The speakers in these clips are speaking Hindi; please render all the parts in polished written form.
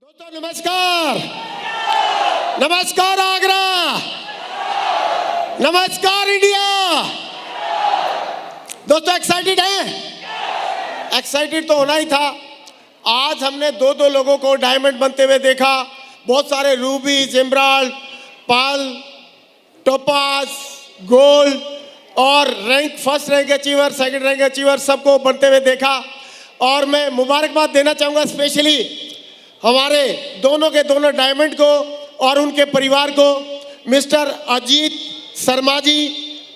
दोस्तों नमस्कार। नमस्कार आगरा, नमस्कार इंडिया। दोस्तों एक्साइटेड हैं? एक्साइटेड तो होना ही था। आज हमने दो लोगों को डायमंड बनते हुए देखा। बहुत सारे रूबी, एमराल्ड, पाल, टोपाज, गोल्ड और first rank achiever, second rank achiever सबको बनते हुए देखा। और मैं मुबारकबाद देना चाहूँगा स्पेशली हमारे दोनों के दोनों डायमंड को और उनके परिवार को, मिस्टर अजीत शर्मा जी,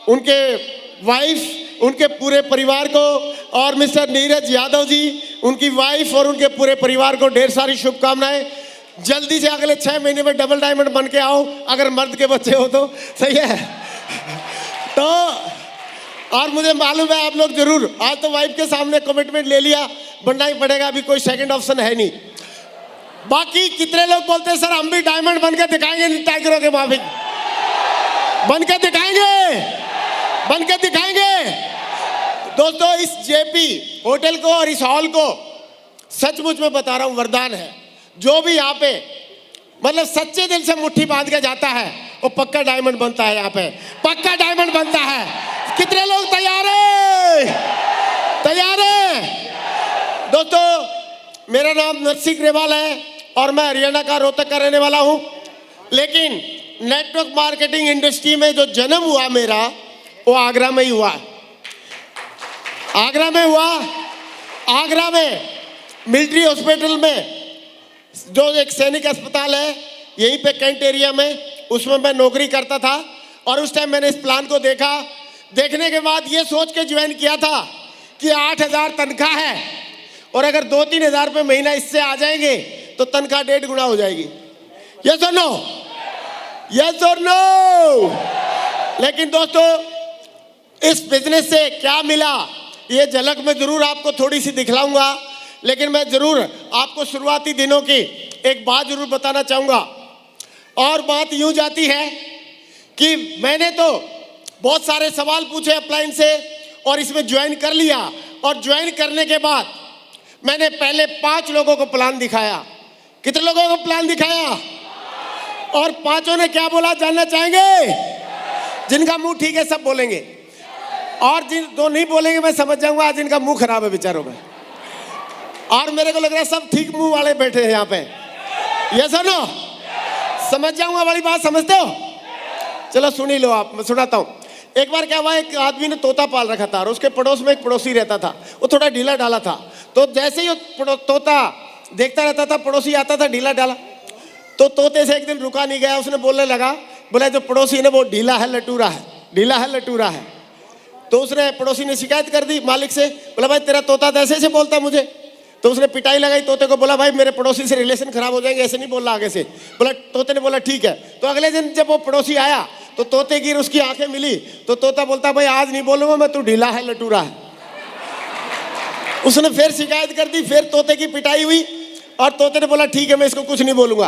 उनके वाइफ, उनके पूरे परिवार को, और मिस्टर नीरज यादव जी, उनकी वाइफ और उनके पूरे परिवार को ढेर सारी शुभकामनाएं। जल्दी से अगले 6 महीने में डबल डायमंड बन के आओ, अगर मर्द के बच्चे हो तो। सही है। तो और मुझे मालूम है आप लोग जरूर, आज तो वाइफ के सामने कमिटमेंट ले लिया, बनना ही पड़ेगा, अभी कोई सेकंड ऑप्शन है नहीं। बाकी कितने लोग बोलते हैं सर हम भी डायमंड बन के दिखाएंगे टाइगरों के माफिक? बन के दिखाएंगे, बन के दिखाएंगे। दोस्तों इस जेपी होटल को और इस हॉल को सचमुच में बता रहा हूं वरदान है। जो भी यहाँ पे मतलब सच्चे दिल से मुट्ठी बांध के जाता है वो पक्का डायमंड बनता है। यहाँ पे पक्का डायमंड बनता है। कितने लोग तैयार हैं? तैयार हैं? दोस्तों मेरा नाम नरसिंह ग्रेवाल है और मैं हरियाणा का रोहतक का रहने वाला हूँ। लेकिन नेटवर्क मार्केटिंग इंडस्ट्री में जो जन्म हुआ मेरा, वो आगरा में ही हुआ। आगरा में हुआ। आगरा में मिलिट्री हॉस्पिटल में जो एक सैनिक अस्पताल है, यहीं पे कैंट एरिया में, उसमें मैं नौकरी करता था। और उस टाइम मैंने इस प्लान को देखा। देखने के बाद ये सोच के ज्वाइन किया था कि 8,000 तनख्वाह है और अगर 2-3 हज़ार रुपये महीना इससे आ जाएंगे तो तनख्वाह 1.5 गुना हो जाएगी। यस और नो? यस और नो? लेकिन दोस्तों इस बिजनेस से क्या मिला ये झलक मैं जरूर आपको थोड़ी सी दिखलाऊंगा। लेकिन मैं जरूर आपको शुरुआती दिनों की एक बात जरूर बताना चाहूँगा। और बात यूँ जाती है कि मैंने तो बहुत सारे सवाल पूछे अपलाइन से और इसमें ज्वाइन कर लिया। और ज्वाइन करने के बाद मैंने पहले 5 लोगों को प्लान दिखाया। कितने लोगों को प्लान दिखाया? और 5 ने क्या बोला जानना चाहेंगे? जिनका मुंह ठीक है सब बोलेंगे, और जिन 2 नहीं बोलेंगे मैं समझ जाऊंगा आज इनका मुंह खराब है बेचारों में। और मेरे को लग रहा है सब ठीक मुंह वाले बैठे हैं यहाँ पे। यस और नो? समझ जाऊंगा वाली बात, समझते हो? चलो सुन ही लो आप, मैं सुनाता हूँ। एक बार क्या हुआ, एक आदमी ने तोता पाल रखा था और उसके पड़ोस में एक पड़ोसी रहता था। वो थोड़ा ढीला ढाला था। तो जैसे ही वो तोता देखता रहता था, पड़ोसी आता था ढीला ढाला, तो तोते से एक दिन रुका नहीं गया। उसने बोलने लगा, बोला जो पड़ोसी है ना वो ढीला है लटूरा है, ढीला है लटूरा है। तो उसने पड़ोसी ने शिकायत कर दी मालिक से। बोला भाई तेरा तोता तो ऐसे से बोलता मुझे। तो उसने पिटाई लगाई तोते को। बोला भाई मेरे पड़ोसी से रिलेशन खराब हो जाएंगे, ऐसे नहीं बोल रहा आगे से। बोला, तोते ने बोला ठीक है। तो अगले दिन जब वो पड़ोसी आया तो तोते की उसकी आंखें मिली तो तोता बोलता भाई आज नहीं बोलूंगा मैं, तू ढीला है लटूरा है। उसने फिर शिकायत कर दी, फिर तोते की पिटाई हुई और तोते ने बोला ठीक है मैं इसको कुछ नहीं बोलूंगा।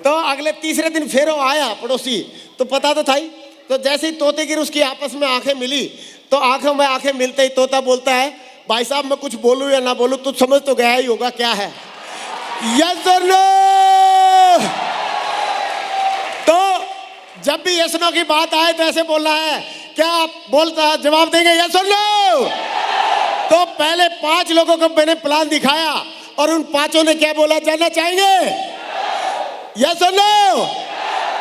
तो अगले तीसरे दिन फिर वो आया पड़ोसी, तो पता तो था ही। तो जैसे ही तोते की उसकी आपस में आंखें मिली तो आंखों में आंखें मिलते ही तोता बोलता है भाई साहब मैं कुछ बोलूं या ना बोलूं तू समझ तो गया ही होगा क्या है। यस और नो? तो जब भी यस नो की बात आए तो ऐसे बोलना है, क्या आप बोलता जवाब देंगे यस और नो? तो पहले 5 लोगों को मैंने प्लान दिखाया और उन 5 ने क्या बोला जानना चाहेंगे? यस और नो?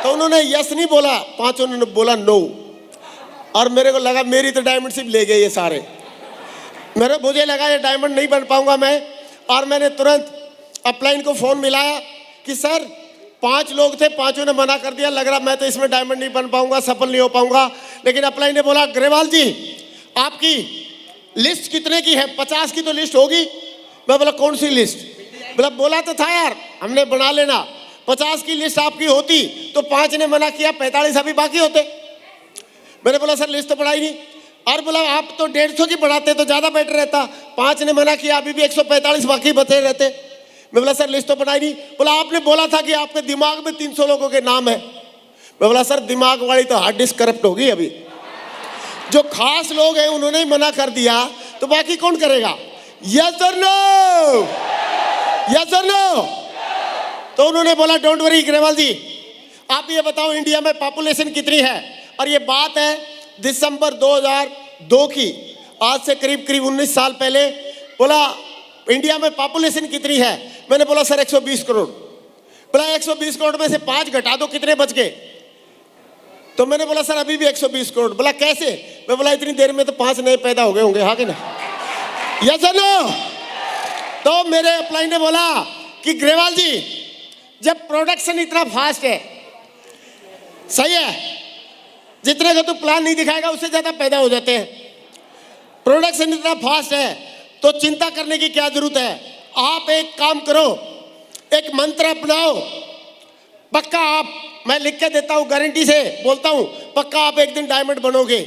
तो उन्होंने यस नहीं बोला, 5 ने बोला नो। और मेरे को लगा मेरी तो डायमंड सिर्फ ले गए ये सारे। मुझे लगा ये डायमंड नहीं बन पाऊंगा मैं। और मैंने तुरंत अपलाइन को फोन मिलाया कि सर 5 लोग थे, 5 ने मना कर दिया, लग रहा मैं तो इसमें डायमंड नहीं बन पाऊंगा, सफल नहीं हो पाऊंगा। लेकिन अपलाइन ने बोला ग्रेवाल जी आपकी लिस्ट कितने की है? 50 की तो लिस्ट होगी। मैं बोला कौन सी लिस्ट? बोला तो था यार हमने बना लेना। 50 की लिस्ट आपकी होती तो 5 ने मना किया, 45 अभी बाकी होते। मैंने बोला सर लिस्ट तो बढ़ाई नहीं। और बोला आप तो 150 की बढ़ाते तो ज्यादा बेटर रहता, 5 ने मना किया, अभी भी 145 बाकी बचे रहते। मैं बोला सर लिस्ट तो बनाई नहीं। बोला आपने बोला था कि आपके दिमाग में 300 लोगों के नाम है। मैं बोला सर दिमाग वाली तो हार्ड डिस्क करप्ट होगी, अभी जो खास लोग हैं उन्होंने ही मना कर दिया तो बाकी कौन करेगा? यस और नो? यस और नो? तो उन्होंने बोला डोंट वरी ग्रेवाल जी, आप ये बताओ इंडिया में पॉपुलेशन कितनी है। और ये बात है दिसंबर 2002 की, आज से करीब करीब 19 साल पहले। बोला इंडिया में पॉपुलेशन कितनी है। मैंने बोला सर 120 करोड़। बोला 120 करोड़ में से 5 घटा दो, कितने बच गए। तो मैंने बोला सर अभी भी 120 करोड़। बोला कैसे। मैं बोला इतनी देर में तो 5 नए पैदा हो गए होंगे, हाँ कि ना, यस और नो। तो मेरे अप्लाई ने बोला कि ग्रेवाल जी जब प्रोडक्शन इतना फास्ट है, सही है, जितने का तो प्लान नहीं दिखाएगा उससे ज्यादा पैदा हो जाते हैं, प्रोडक्शन इतना फास्ट है तो चिंता करने की क्या जरूरत है। आप एक काम करो, एक मंत्र अपनाओ, पक्का आप, मैं लिख के देता हूं, गारंटी से बोलता हूं, पक्का आप एक दिन डायमंड बनोगे।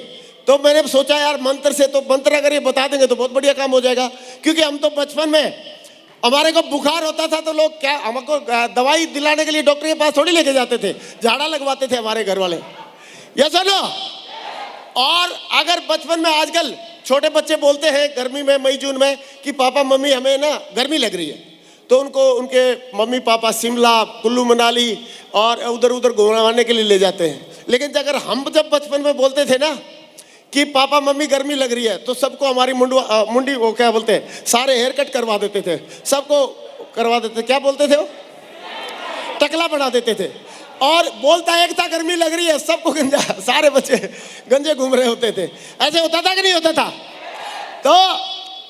तो मैंने सोचा यार मंत्र से, तो मंत्र अगर ये बता देंगे तो बहुत बढ़िया काम हो जाएगा। क्योंकि हम तो बचपन में हमारे को बुखार होता था तो लोग क्या हमको दवाई दिलाने के लिए डॉक्टर के पास थोड़ी लेके जाते थे, झाड़ा लगवाते थे हमारे घर वाले, यस और नो। और अगर बचपन में आजकल छोटे बच्चे बोलते हैं गर्मी में, मई जून में, कि पापा मम्मी हमें ना गर्मी लग रही है, तो उनको उनके मम्मी पापा शिमला, कुल्लू मनाली और उधर उधर घुमाने के लिए ले जाते हैं। लेकिन अगर हम जब बचपन में बोलते थे ना कि पापा मम्मी गर्मी लग रही है, तो सबको हमारी मुंडी वो क्या बोलते हैं, सारे हेयर कट करवा देते थे, सबको करवा देते, क्या बोलते थे वो, टकला बना देते थे। और बोलता एक था गर्मी लग रही है, सबको गंजा, सारे बच्चे गंजे घूम रहे होते थे। ऐसे होता था कि नहीं होता था। तो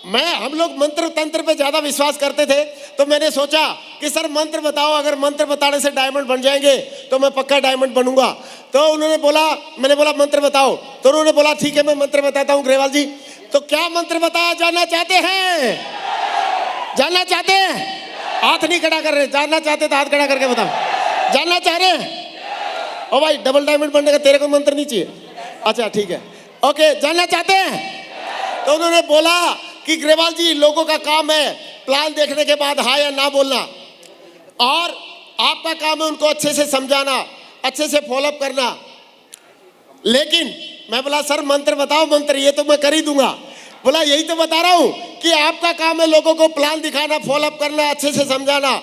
हम लोग मंत्र तंत्र पे ज्यादा विश्वास करते थे। तो मैंने सोचा कि सर मंत्र बताओ, अगर मंत्र बताने से डायमंड बन जाएंगे तो मैं पक्का डायमंड बनूंगा। तो उन्होंने बोला, मैंने बोला मंत्र बताओ। तो उन्होंने बोला ठीक है मैं मंत्र बताता हूँ ग्रेवाल जी। तो क्या मंत्र बताया, जानना चाहते हैं, जानना चाहते हैं, हाथ नहीं खड़ा कर रहे, जानना चाहते तो हाथ खड़ा करके बताओ, जानना चाह रहे हैं। ओ भाई डबल डायमंड बनने का तेरे को मंत्र नहीं चाहिए, अच्छा ठीक है, ओके, जानना चाहते हैं। तो उन्होंने बोला कि ग्रेवाल जी लोगों का काम है प्लान देखने के बाद हाँ या ना बोलना, और आपका काम है उनको अच्छे से समझाना, अच्छे से फॉलोअप करना। लेकिन मैं बोला सर मंत्र बताओ, मंत्र ये तो मैं कर ही दूंगा। बोला यही तो बता रहा हूं कि आपका काम है लोगों को प्लान दिखाना, फॉलोअप करना, अच्छे से समझाना,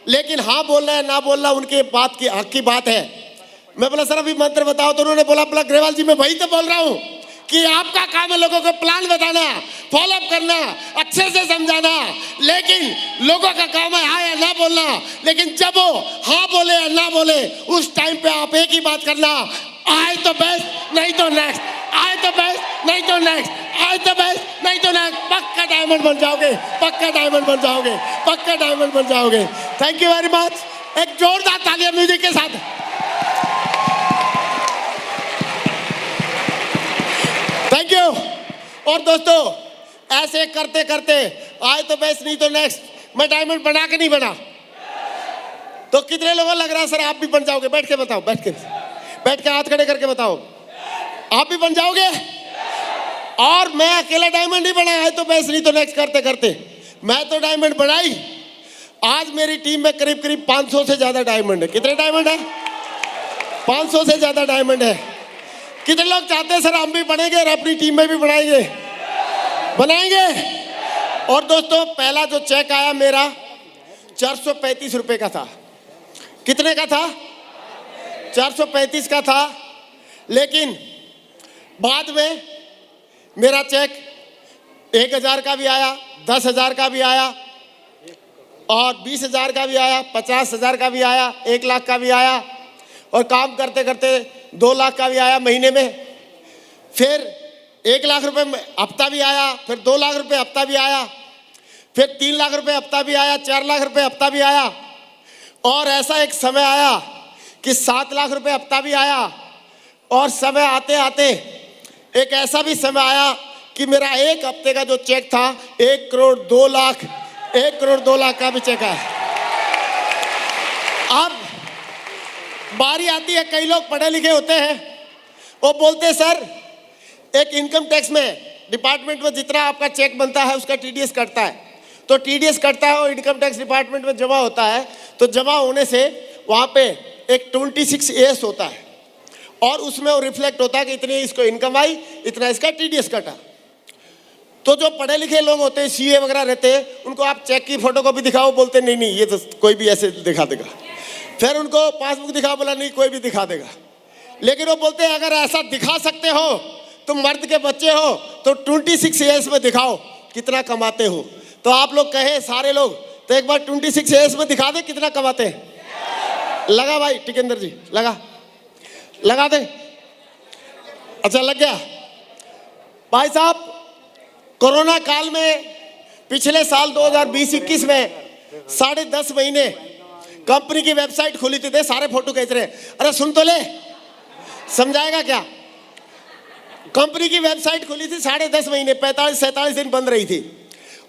लेकिन हाँ बोलना है ना बोलना उनके बात की हक की बात है। मैं बोला सर अभी मंत्र बताओ। तो उन्होंने बोला ग्रेवाल जी मैं वही तो बोल रहा हूं कि आपका काम है लोगों को प्लान बताना, फॉलोअप करना, अच्छे से समझाना, लेकिन लोगों का काम है हाँ या ना बोलना। लेकिन जब वो हाँ बोले या ना बोले उस टाइम पे आप एक ही बात करना, आए तो बेस्ट नहीं तो नेक्स्ट, आए तो बेस्ट नहीं तो नेक्स्ट, आए तो बेस्ट नहीं तो नेक्स्ट, पक्का डायमंड बन जाओगे, पक्का डायमंड बन जाओगे, पक्का डायमंड बन जाओगे। Thank you very much. एक जोरदार तालियां म्यूजिक के साथ। Thank you. और दोस्तों ऐसे करते करते आए तो बेस्ट नहीं तो नेक्स्ट, मैं डायमंड बना के नहीं बना। तो कितने लोगों को लग रहा है सर आप भी बन जाओगे? बैठ के बताओ, बैठ के हाथ खड़े करके बताओ, आप भी बन जाओगे। और मैं अकेला डायमंड नहीं बना, आए तो बेस्ट नहीं तो नेक्स्ट करते करते मैं तो डायमंड बनाई। आज मेरी टीम में करीब करीब 500 से ज्यादा डायमंड है। कितने डायमंड है? 500 से ज्यादा डायमंड है। कितने लोग चाहते हैं सर हम भी बनेंगे और अपनी टीम में भी बनाएंगे? और दोस्तों पहला जो चेक आया मेरा 435 रुपए का था। कितने का था? 435 का था। लेकिन बाद में मेरा चेक 1000 का भी आया, 10,000 का भी आया, और 20,000 का भी आया, 50,000 का भी आया, 1 लाख का भी आया, और काम करते करते 2 लाख का भी आया महीने में। फिर 1 लाख रुपए हफ्ता भी आया, फिर 2 लाख रुपए हफ्ता भी आया, फिर 3 लाख रुपए हफ्ता भी आया, 4 लाख रुपए हफ्ता भी आया, और ऐसा एक समय आया कि 7 लाख रुपए हफ्ता भी आया। और समय आते आते एक ऐसा भी समय आया कि मेरा एक हफ्ते का जो चेक था 1 करोड़ 2 लाख, 1 करोड़ 2 लाख का भी चेक है। अब बारी आती है, कई लोग पढ़े लिखे होते हैं, वो बोलते हैं सर एक इनकम टैक्स में डिपार्टमेंट में जितना आपका चेक बनता है उसका टीडीएस कटता है। तो टीडीएस कटता है और इनकम टैक्स डिपार्टमेंट में जमा होता है, तो जमा होने से वहाँ पे एक 26A होता है, और उसमें वो रिफ्लेक्ट होता है कि इतनी इसको इनकम आई, इतना इसका टीडीएस कटा। तो जो पढ़े लिखे लोग होते हैं, सीए वगैरह रहते हैं, उनको आप चेक की फोटो कॉपी दिखाओ, बोलते नहीं ये तो कोई भी ऐसे दिखा देगा। फिर उनको पासबुक दिखा, बोला नहीं कोई भी दिखा देगा। लेकिन वो बोलते हैं अगर ऐसा दिखा सकते हो, तुम मर्द के बच्चे हो, तो 26 ईयर्स में दिखाओ कितना कमाते हो। तो आप लोग कहे सारे लोग, तो एक बार 26 ईयर्स में दिखा दे कितना कमाते हैं। लगा भाई टिकेंद्र जी, लगा दे। अच्छा लग गया। भाई साहब, कोरोना काल में पिछले साल 2020-21 में 10.5 महीने कंपनी की वेबसाइट खुली थी, सारे फोटो खींच रहे हैं। अरे सुन तो ले, समझाएगा क्या। कंपनी की वेबसाइट खुली थी 10.5 महीने, 45-47 दिन बंद रही थी।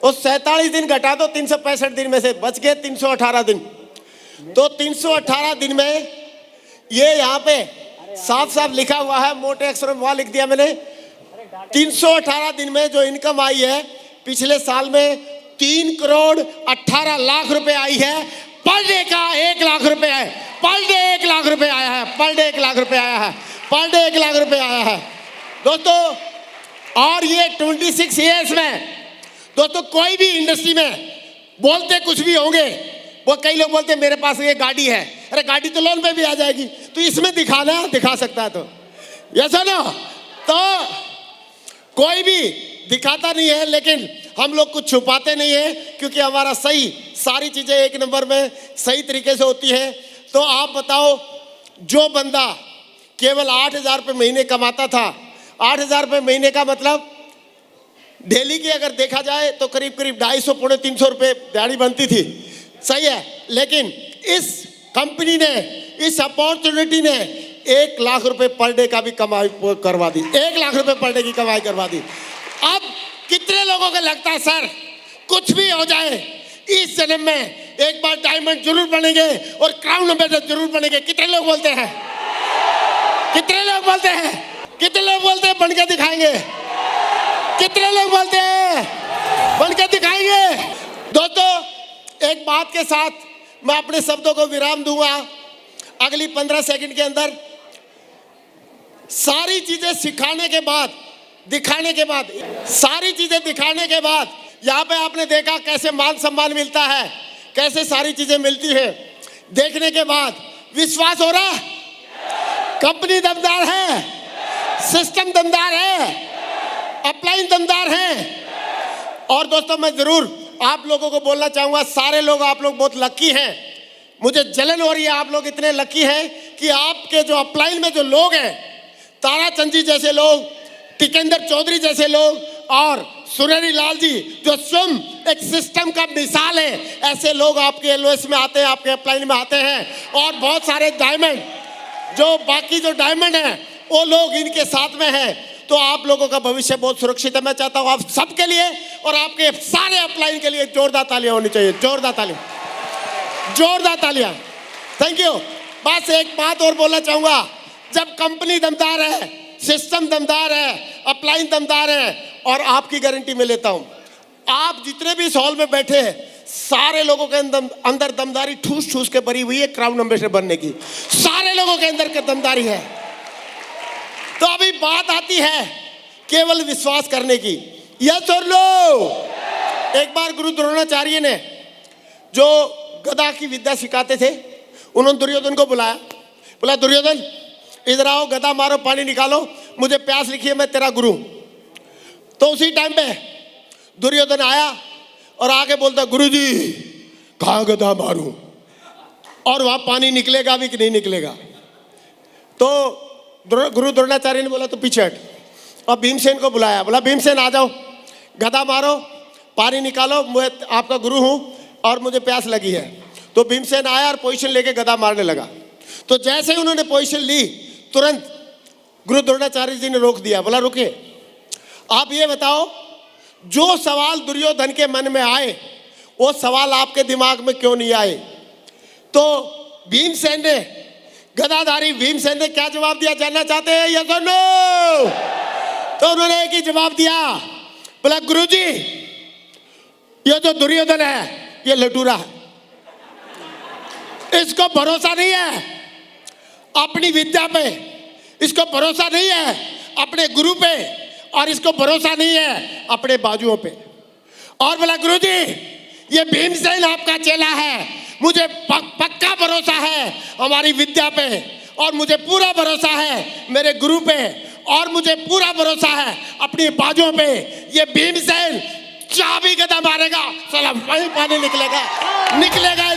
उस 47 दिन घटा दो, 365 दिन में से बच गए 318 दिन। तो 318 दिन में ये यहाँ पे साफ साफ लिखा हुआ है, मोटे अक्षरों में वहां लिख दिया मैंने, 318 दिन में जो इनकम आई है पिछले साल में 3,18,00,000 रुपए आई है। पर डे का 1 लाख रुपए है, पर डे 1 लाख रुपए आया है, पर डे 1 लाख रुपए आया है, पर डे 1 लाख रुपए आया है दोस्तों। और ये 26 ईयर्स में दोस्तों, कोई भी इंडस्ट्री में बोलते कुछ भी होंगे, वो कई लोग बोलते मेरे पास ये गाड़ी है, अरे गाड़ी तो लोन पे भी आ जाएगी, तो इसमें दिखा सकता है। तो यस ना, तो कोई भी दिखाता नहीं है, लेकिन हम लोग कुछ छुपाते नहीं है, क्योंकि हमारा सही सारी चीजें एक नंबर में सही तरीके से होती है। तो आप बताओ, जो बंदा केवल 8,000 रुपये महीने कमाता था, 8,000 रुपये महीने का मतलब डेली की अगर देखा जाए तो करीब 250-300 रुपये दिहाड़ी बनती थी, सही है। लेकिन इस कंपनी ने, इस अपॉर्चुनिटी ने 1 लाख रुपए पर डे का भी कमाई करवा दी, 1 लाख रुपए पर डे की कमाई करवा दी। अब कितने लोगों को लगता है सर कुछ भी हो जाए इस जन्म में एक बार डायमंड जरूर बनेंगे और क्राउन एम्बेसडर जरूर बनेंगे? कितने लोग बोलते हैं? कितने लोग बोलते हैं? कितने लोग बोलते हैं बन के दिखाएंगे? कितने लोग बोलते हैं बन के दिखाएंगे? दोस्तों, एक बात के साथ मैं अपने शब्दों को विराम दूंगा। अगली 15 सेकंड के अंदर सारी चीजें सिखाने के बाद, दिखाने के बाद, सारी चीजें दिखाने के बाद, यहाँ पे आपने देखा कैसे मान सम्मान मिलता है, कैसे सारी चीजें मिलती है। देखने के बाद विश्वास हो रहा, कंपनी दमदार है, सिस्टम दमदार है, अपलाइन दमदार है। और दोस्तों, मैं जरूर आप लोगों को बोलना चाहूंगा, सारे लोग, आप लोग बहुत लकी हैं। मुझे जलन हो रही है, आप लोग इतने लकी हैं कि आपके जो अपलाइन में जो लोग हैं, ताराचंद जी जैसे लोग, टिकेंद्र चौधरी जैसे लोग, और सुनेरी लाल जी जो स्वयं एक सिस्टम का मिसाल है, ऐसे लोग आपके एलओएस में आते हैं, आपके अपलाइन में आते हैं। और बहुत सारे डायमंड, जो बाकी जो डायमंड हैं, वो लोग इनके साथ में हैं। तो आप लोगों का भविष्य बहुत सुरक्षित है। मैं चाहता हूं आप सबके लिए और आपके सारे अपलाइन के लिए जोरदार तालियां होनी चाहिए, जोरदार तालियां, जोरदार तालियां। Thank you. बस एक बात और बोलना चाहूंगा, जब कंपनी दमदार है, सिस्टम दमदार है, अपलाइन दमदार है, और आपकी गारंटी मैं लेता हूं, आप जितने भी इस हॉल में बैठे हैं, सारे लोगों के अंदर दमदारी ठूस ठूस के भरी हुई है क्राउन एम्बेसडर बनने की। सारे लोगों के अंदर दमदारी है। तो अभी बात आती है केवल विश्वास करने की, यस और नो। एक बार गुरु द्रोणाचार्य ने, जो गदा की विद्या सिखाते थे, उन्होंने दुर्योधन को बुलाया, बोला दुर्योधन इधर आओ, गदा मारो, पानी निकालो, मुझे प्यास लिखी है, मैं तेरा गुरु। तो उसी टाइम पे दुर्योधन आया और आके बोलता, गुरुजी कहाँ गदा मारूं, और वहां पानी निकलेगा भी कि नहीं निकलेगा? तो गुरु द्रोणाचार्य ने बोला तो पीछे हट, और भीमसेन को बुलाया, बोला भीमसेन आ जाओ, गदा मारो, पानी निकालो, मैं आपका गुरु हूं और मुझे प्यास लगी है। तो भीमसेन आया और पोजीशन लेके गदा मारने लगा। तो जैसे ही उन्होंने पोजीशन ली, तुरंत गुरु द्रोणाचार्य जी ने रोक दिया, बोला रुके, आप ये बताओ, जो सवाल दुर्योधन के मन में आए वो सवाल आपके दिमाग में क्यों नहीं आए? तो भीमसेन ने, गदाधारी भीमसेन ने क्या जवाब दिया, जानना चाहते हैं यस और नो? तो उन्होंने एक ही जवाब दिया, बोला गुरुजी ये जो दुर्योधन है ये लटूरा है, इसको भरोसा नहीं है अपनी विद्या पे, इसको भरोसा नहीं है अपने गुरु पे, और इसको भरोसा नहीं है अपने बाजुओं पे। और बोला गुरुजी ये भीमसेन आपका चेला है, मुझे पक्का भरोसा है हमारी विद्या पे, और मुझे पूरा भरोसा है मेरे गुरु पे, और मुझे पूरा भरोसा है अपनी बाजों पे। ये भीमसेन चाबी गदा मारेगा, साला वहीं पानी निकलेगा